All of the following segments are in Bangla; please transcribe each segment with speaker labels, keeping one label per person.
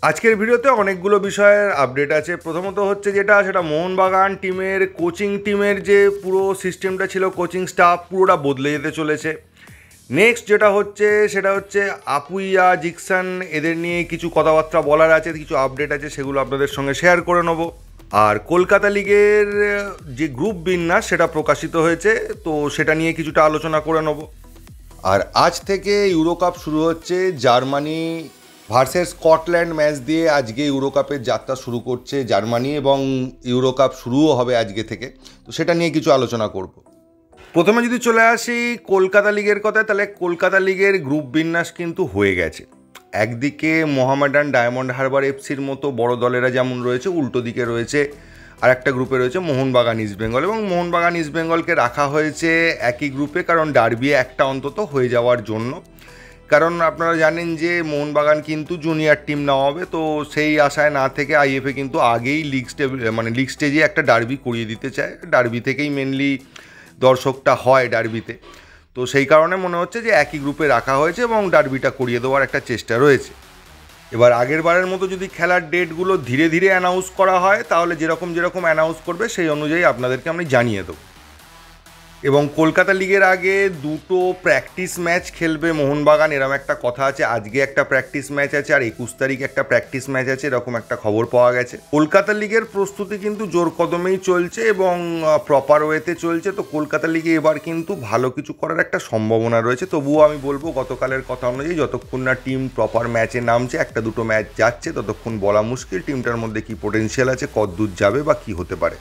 Speaker 1: আজকের ভিডিওতে অনেকগুলো বিষয়ের আপডেট আছে। প্রথমত হচ্ছে সেটা মোহনবাগান টিমের কোচিং টিমের যে পুরো সিস্টেমটা ছিল, কোচিং স্টাফ পুরোটা বদলে যেতে চলেছে। নেক্সট সেটা হচ্ছে আপুইয়া, জিকসান, এদের নিয়ে কিছু কথাবার্তা বলার আছে, কিছু আপডেট আছে, সেগুলো আপনাদের সঙ্গে শেয়ার করে নেব। আর কলকাতা লিগের যে গ্রুপ বিন্যাস সেটা প্রকাশিত হয়েছে, তো সেটা নিয়ে কিছুটা আলোচনা করে নেব। আর আজ থেকে ইউরো কাপ শুরু হচ্ছে। জার্মানি ভার্সেস স্কটল্যান্ড ম্যাচ দিয়ে আজকে ইউরো কাপের যাত্রা শুরু করছে জার্মানি, এবং ইউরো কাপ শুরুও হবে আজকে থেকে। তো সেটা নিয়ে কিছু আলোচনা করব। প্রথমে যদি চলে আসি কলকাতা লিগের কথায়, তাহলে কলকাতা লিগের গ্রুপ বিন্যাস কিন্তু হয়ে গেছে। একদিকে মোহামেডান, ডায়মন্ড হারবার এফসির মতো বড় দলেরা যেমন রয়েছে, উল্টো দিকে রয়েছে আর একটা গ্রুপে রয়েছে মোহনবাগান ইস্টবেঙ্গল, এবং মোহনবাগান ইস্টবেঙ্গলকে রাখা হয়েছে একই গ্রুপে, কারণ ডার্বি একটা অন্তত হয়ে যাওয়ার জন্য। কারণ আপনারা জানেন যে মোহনবাগান কিন্তু জুনিয়র টিম নেওয়া হবে, তো সেই আশায় না থেকে আইএফএ কিন্তু আগেই লিগ স্টেজে একটা ডার্বি করিয়ে দিতে চায়। ডার্বি থেকেই মেনলি দর্শকটা হয় ডার্বিতে, তো সেই কারণে মনে হচ্ছে যে একই গ্রুপে রাখা হয়েছে এবং ডার্বিটা করিয়ে দেওয়ার একটা চেষ্টা রয়েছে। এবার আগের বারের মতো যদি খেলার ডেটগুলো ধীরে ধীরে অ্যানাউন্স করা হয়, তাহলে যেরকম অ্যানাউন্স করবে সেই অনুযায়ী আপনাদেরকে আমি জানিয়ে দেবো। এবং কলকাতা লিগের আগে দুটো প্র্যাকটিস ম্যাচ খেলবে মোহনবাগান, এরকম একটা কথা আছে। আজকে একটা প্র্যাকটিস ম্যাচ আছে আর 21 তারিখে একটা প্র্যাকটিস ম্যাচ আছে, এরকম একটা খবর পাওয়া গেছে। কলকাতা লিগের প্রস্তুতি কিন্তু জোর কদমেই চলছে এবং প্রপার ওয়েতে চলছে। তো কলকাতা লিগে এবার কিন্তু ভালো কিছু করার একটা সম্ভাবনা রয়েছে। তবুও আমি বলবো গতকালের কথা অনুযায়ী যতক্ষণ না টিম প্রপার ম্যাচে নামছে, একটা দুটো ম্যাচ যাচ্ছে, ততক্ষণ বলা মুশকিল টিমটার মধ্যে কি পোটেনশিয়াল আছে, কতদূর যাবে বা কি হতে পারে।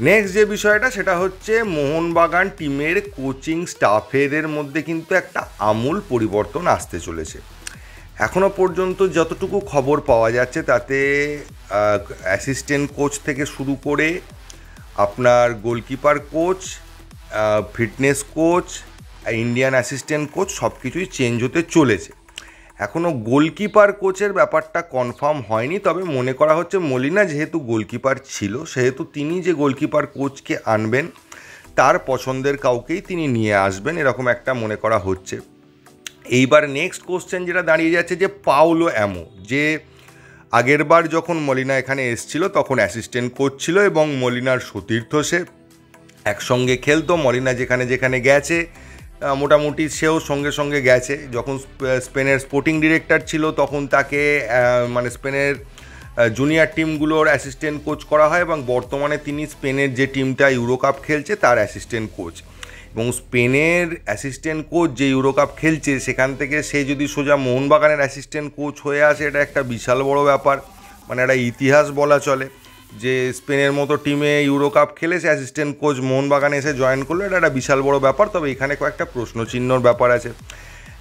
Speaker 1: নেক্সট যে বিষয়টা সেটা হচ্ছে মোহনবাগান টিমের কোচিং স্টাফেদের মধ্যে কিন্তু একটা আমূল পরিবর্তন আসতে চলেছে। এখনও পর্যন্ত যতটুকু খবর পাওয়া যাচ্ছে তাতে অ্যাসিস্ট্যান্ট কোচ থেকে শুরু করে আপনার goalkeeper coach, fitness coach, Indian assistant coach সব কিছুই চেঞ্জ হতে চলেছে। এখনও গোলকিপার কোচের ব্যাপারটা কনফার্ম হয়নি, তবে মনে করা হচ্ছে মলিনা যেহেতু গোলকিপার ছিল, সেহেতু তিনি যে গোলকিপার কোচকে আনবেন তার পছন্দের কাউকেই তিনি নিয়ে আসবেন, এরকম একটা মনে করা হচ্ছে। এইবার নেক্সট কোশ্চেন যেটা দাঁড়িয়ে যাচ্ছে যে পাওলো অ্যামো, যে আগেরবার যখন মলিনা এখানে এসছিল তখন অ্যাসিস্ট্যান্ট কোচ ছিল এবং মলিনার সতীর্থ, সে একসঙ্গে খেলতো। মলিনা যেখানে যেখানে গেছে মোটামুটি সেও সঙ্গে সঙ্গে গেছে। যখন স্পেনের স্পোর্টিং ডিরেক্টর ছিল তখন তাকে স্পেনের জুনিয়র টিমগুলোর অ্যাসিস্ট্যান্ট কোচ করা হয়, এবং বর্তমানে তিনি স্পেনের যে টিমটা ইউরো কাপ খেলছে তার অ্যাসিস্ট্যান্ট কোচ। এবং স্পেনের অ্যাসিস্ট্যান্ট কোচ যে ইউরো কাপ খেলছে সেখান থেকে সে যদি সোজা মোহনবাগানের অ্যাসিস্ট্যান্ট কোচ হয়ে আসে, এটা একটা বিশাল বড় ব্যাপার, একটা ইতিহাস বলা চলে। যে স্পেনের মতো টিমে ইউরো কাপ খেলে সে অ্যাসিস্ট্যান্ট কোচ মোহনবাগানে এসে জয়েন করলো, এটা একটা বিশাল বড় ব্যাপার। তবে এখানে কয়েকটা প্রশ্নচিহ্নর ব্যাপার আছে।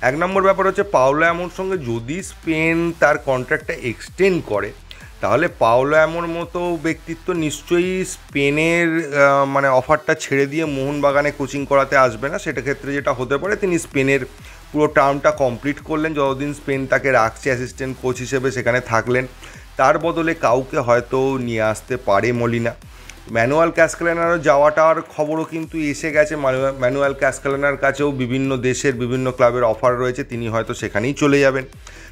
Speaker 1: এক নম্বর ব্যাপার হচ্ছে পাওলো অ্যামোর সঙ্গে যদি স্পেন তার কন্ট্রাক্টটা এক্সটেন্ড করে, তাহলে পাওলো অ্যামোর মতো ব্যক্তিত্ব নিশ্চয়ই স্পেনের অফারটা ছেড়ে দিয়ে মোহনবাগানে কোচিং করাতে আসবে না। সেটা ক্ষেত্রে যেটা হতে পারে, তিনি স্পেনের পুরো টার্মটা কমপ্লিট করলেন, যতদিন স্পেন তাকে রাখছে অ্যাসিস্ট্যান্ট কোচ হিসেবে সেখানে থাকলেন, তার বদলে কাউকে হয়তো নিয়ে আসতে পারে মলিনা। ম্যানুয়াল ক্যাসকেলেনারও যাওয়াটার খবরও কিন্তু এসে গেছে। ম্যানুয়াল ক্যাসকেলেনার কাছেও বিভিন্ন দেশের বিভিন্ন ক্লাবের অফার রয়েছে, তিনি হয়তো সেখানেই চলে যাবেন।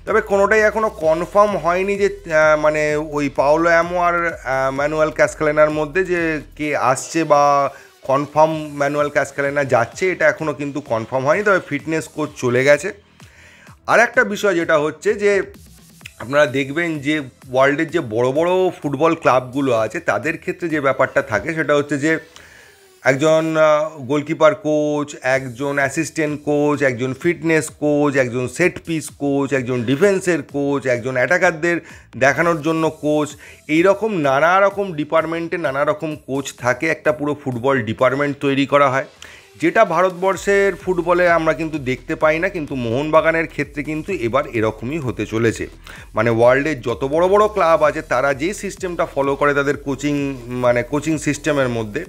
Speaker 1: তবে কোনোটাই এখনও কনফার্ম হয়নি যে ওই পাওলো অ্যামো আর ম্যানুয়াল ক্যাসকেলেনার মধ্যে যে কে আসছে বা কনফার্ম ম্যানুয়াল ক্যাসকেলেনা যাচ্ছে, এটা এখনও কিন্তু কনফার্ম হয়নি। তবে ফিটনেস কোচ চলে গেছে। আর একটা বিষয় যেটা হচ্ছে যে আপনারা দেখবেন যে ওয়ার্ল্ডের যে বড় বড় ফুটবল ক্লাবগুলো আছে তাদের ক্ষেত্রে যে ব্যাপারটা থাকে সেটা হচ্ছে যে একজন গোলকিপার কোচ, একজন অ্যাসিস্ট্যান্ট কোচ, একজন ফিটনেস কোচ, একজন সেট পিস কোচ, একজন ডিফেন্সের কোচ, একজন অ্যাটাকারদের দেখানোর জন্য কোচ, এইরকম নানা রকম ডিপার্টমেন্টে নানা রকম কোচ থাকে। একটা পুরো ফুটবল ডিপার্টমেন্ট তৈরি করা হয়, যেটা ভারতবর্ষের ফুটবলে আমরা কিন্তু দেখতে পাই না। কিন্তু মোহনবাগানের ক্ষেত্রে কিন্তু এবার এরকমই হতে চলেছে। ওয়ার্ল্ডের যত বড় বড় ক্লাব আছে তারা যে সিস্টেমটা ফলো করে তাদের কোচিং সিস্টেমের মধ্যে,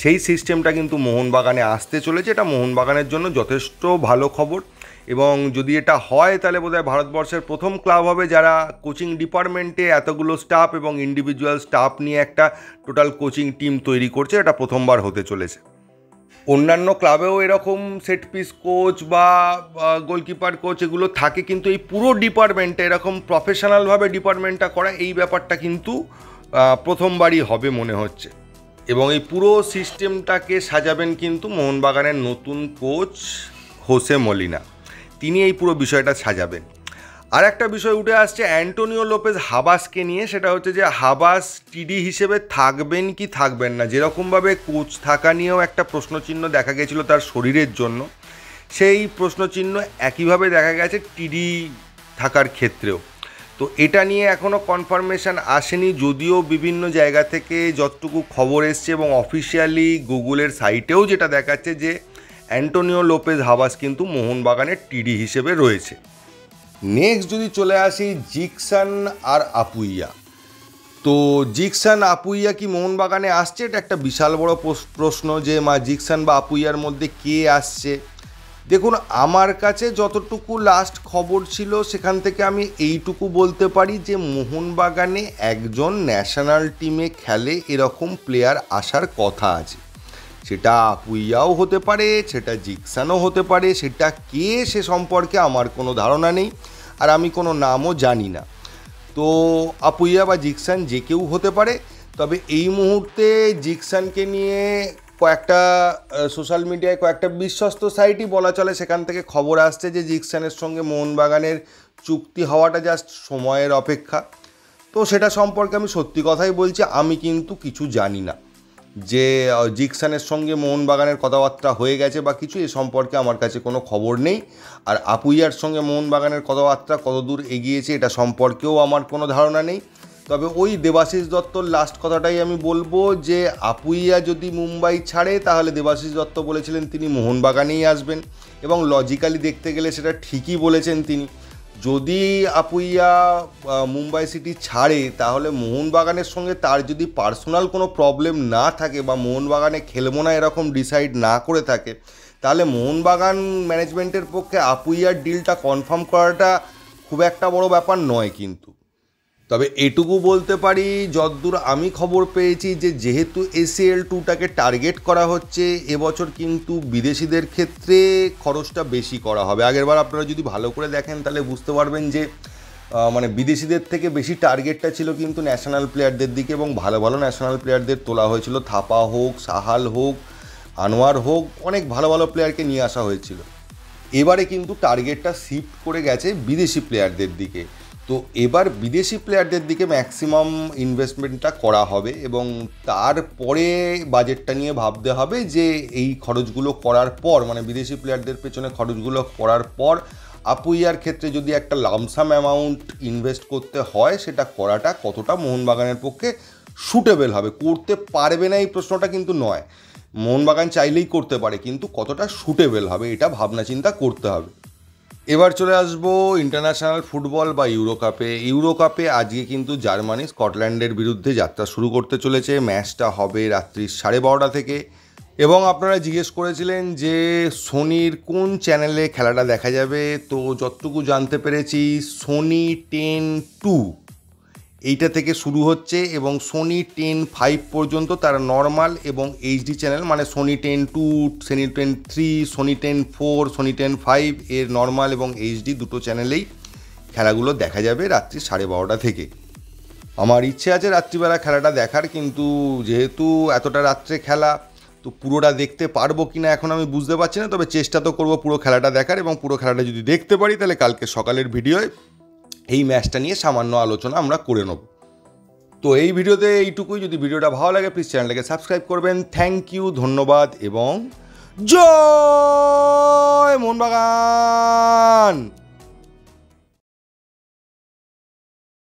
Speaker 1: সেই সিস্টেমটা কিন্তু মোহনবাগানে আসতে চলেছে। এটা মোহনবাগানের জন্য যথেষ্ট ভালো খবর, এবং যদি এটা হয় তাহলে বোধহয় ভারতবর্ষের প্রথম ক্লাব হবে যারা কোচিং ডিপার্টমেন্টে এতগুলো স্টাফ এবং ইন্ডিভিজুয়াল স্টাফ নিয়ে একটা টোটাল কোচিং টিম তৈরি করছে। এটা প্রথমবার হতে চলেছে। অন্যান্য ক্লাবেও এরকম সেট পিস কোচ বা গোলকিপার কোচ এগুলো থাকে, কিন্তু এই পুরো ডিপার্টমেন্টটা এরকম প্রফেশনালভাবে ডিপার্টমেন্টটা করা এই ব্যাপারটা কিন্তু প্রথমবারই হবে মনে হচ্ছে। এবং এই পুরো সিস্টেমটাকে সাজাবেন কিন্তু মোহনবাগানের নতুন কোচ হোসে মলিনা, তিনি এই পুরো বিষয়টা সাজাবেন। আর একটা বিষয় উঠে আসছে অ্যান্টোনিও লোপেজ হাবাসকে নিয়ে, সেটা হচ্ছে যে হাবাস টিডি হিসেবে থাকবেন কি থাকবেন না। যেরকমভাবে কোচ থাকা নিয়েও একটা প্রশ্নচিহ্ন দেখা গেছিলো তার শরীরের জন্য, সেই প্রশ্নচিহ্ন একইভাবে দেখা গেছে টিডি থাকার ক্ষেত্রেও। তো এটা নিয়ে এখনও কনফার্মেশন আসেনি, যদিও বিভিন্ন জায়গা থেকে যতটুকু খবর এসছে এবং অফিসিয়ালি গুগলের সাইটেও যেটা দেখাচ্ছে যে অ্যান্টোনিও লোপেজ হাবাস কিন্তু মোহনবাগানের টিডি হিসেবে রয়েছে। নেক্সট যদি চলে আসি জিকসান আর আপুইয়া, তো জিকসান আপুইয়া কি মোহনবাগানে আসছে? এটা একটা বিশাল বড় প্রশ্ন যে জিকসান বা আপুইয়ার মধ্যে কে আসছে। দেখুন, আমার কাছে যতটুকু লাস্ট খবর ছিল সেখান থেকে আমি এইটুকু বলতে পারি যে মোহনবাগানে একজন ন্যাশনাল টিমে খেলে এরকম প্লেয়ার আসার কথা আছে। সেটা আপুইয়াও হতে পারে, সেটা জিকসানও হতে পারে, সেটা কে সে সম্পর্কে আমার কোনো ধারণা নেই, আর আমি কোনো নামও জানি না। তো আপুইয়া বা জিকসান যে কেউ হতে পারে। তবে এই মুহূর্তে জিকসানকে নিয়ে কয়েকটা সোশ্যাল মিডিয়ায় কয়েকটা বিশ্বস্ত সাইটই বলা চলে, সেখান থেকে খবর আসছে যে জিকসানের সঙ্গে মোহনবাগানের চুক্তি হওয়াটা জাস্ট সময়ের অপেক্ষা। তো সেটা সম্পর্কে আমি সত্যি কথাই বলছি, আমি কিন্তু কিছু জানি না যে জিকসানের সঙ্গে মোহনবাগানের কথাবার্তা হয়ে গেছে বা কিছু, এ সম্পর্কে আমার কাছে কোনো খবর নেই। আর আপুইয়ার সঙ্গে মোহনবাগানের কথাবার্তা কতদূর এগিয়েছে এটা সম্পর্কেও আমার কোনো ধারণা নেই। তবে ওই দেবাশিস দত্তর লাস্ট কথাটাই আমি বলবো যে আপুইয়া যদি মুম্বাই ছাড়ে তাহলে দেবাশিস দত্ত বলেছিলেন তিনি মোহনবাগানেই আসবেন, এবং লজিক্যালি দেখতে গেলে সেটা ঠিকই বলেছেন তিনি। যদি আপুইয়া মুম্বাই সিটি ছাড়ে তাহলে মোহনবাগানের সঙ্গে তার যদি পার্সোনাল কোনো প্রবলেম না থাকে বা মোহনবাগানে খেলবো না এরকম ডিসাইড না করে থাকে, তাহলে মোহনবাগান ম্যানেজমেন্টের পক্ষে আপুইয়ার ডিলটা কনফার্ম করাটা খুব একটা বড় ব্যাপার নয়। কিন্তু তবে এটুকু বলতে পারি, যতদূর আমি খবর পেয়েছি যে যেহেতু ACL 2টাকে টার্গেট করা হচ্ছে, এবছর কিন্তু বিদেশিদের ক্ষেত্রে খরচটা বেশি করা হবে। আগেরবার আপনারা যদি ভালো করে দেখেন তাহলে বুঝতে পারবেন যে মানে বিদেশিদের থেকে বেশি টার্গেটটা ছিল কিন্তু ন্যাশনাল প্লেয়ারদের দিকে, এবং ভালো ভালো ন্যাশনাল প্লেয়ারদের তোলা হয়েছিল। থাপা হোক, সাহাল হোক, আনোয়ার হোক, অনেক ভালো ভালো প্লেয়ারকে নিয়ে আসা হয়েছিল। এবারে কিন্তু টার্গেটটা শিফট করে গেছে বিদেশি প্লেয়ারদের দিকে। তো এবার বিদেশি প্লেয়ারদের দিকে ম্যাক্সিমাম ইনভেস্টমেন্টটা করা হবে, এবং তারপরে বাজেটটা নিয়ে ভাবতে হবে যে এই খরচগুলো করার পর, মানে বিদেশি প্লেয়ারদের পেছনে খরচগুলো করার পর আপুইয়ার ক্ষেত্রে যদি একটা লামসাম অ্যামাউন্ট ইনভেস্ট করতে হয়, সেটা করাটা কতটা মোহনবাগানের পক্ষে সুটেবল হবে। করতে পারবে না এই প্রশ্নটা কিন্তু নয়, মোহনবাগান চাইলেই করতে পারে, কিন্তু কতটা সুটেবল হবে এটা ভাবনা চিন্তা করতে হবে। এবার চলে আসবো ইন্টারন্যাশনাল ফুটবল বা ইউরোকাপে আজকে কিন্তু জার্মানি স্কটল্যান্ডের বিরুদ্ধে যাত্রা শুরু করতে চলেছে। ম্যাচটা হবে রাত্রি 12:30 থেকে, এবং আপনারা জিজ্ঞেস করেছিলেন যে সোনির কোন চ্যানেলে খেলাটা দেখা যাবে। তো যতটুকু জানতে পেরেছি সোনি 10-2 এইটা থেকে শুরু হচ্ছে, এবং সোনি 10-5 পর্যন্ত তার নর্মাল এবং HD চ্যানেল, মানে সোনি 10-2, সোনি 10-3, সোনি 10-4, সোনি 10-5 এর নর্মাল এবং HD দুটো চ্যানেলেই খেলাগুলো দেখা যাবে রাত্রি 12:30 থেকে। আমার ইচ্ছে আছে রাত্রিবেলা খেলাটা দেখার, কিন্তু যেহেতু এতটা রাত্রে খেলা, তো পুরোটা দেখতে পারবো কি না এখন আমি বুঝতে পারছি না। তবে চেষ্টা তো করবো পুরো খেলাটা দেখার, এবং পুরো খেলাটা যদি দেখতে পারি তাহলে কালকে সকালের ভিডিওয় এই ম্যাচটা নিয়ে সামান্য আলোচনা আমরা করে নেব। তো এই ভিডিওতে এইটুকুই। যদি ভিডিওটা ভালো লাগে প্লিজ চ্যানেলটাকে সাবস্ক্রাইব করবেন। থ্যাংক ইউ, ধন্যবাদ, এবং জয় মোহনবাগান।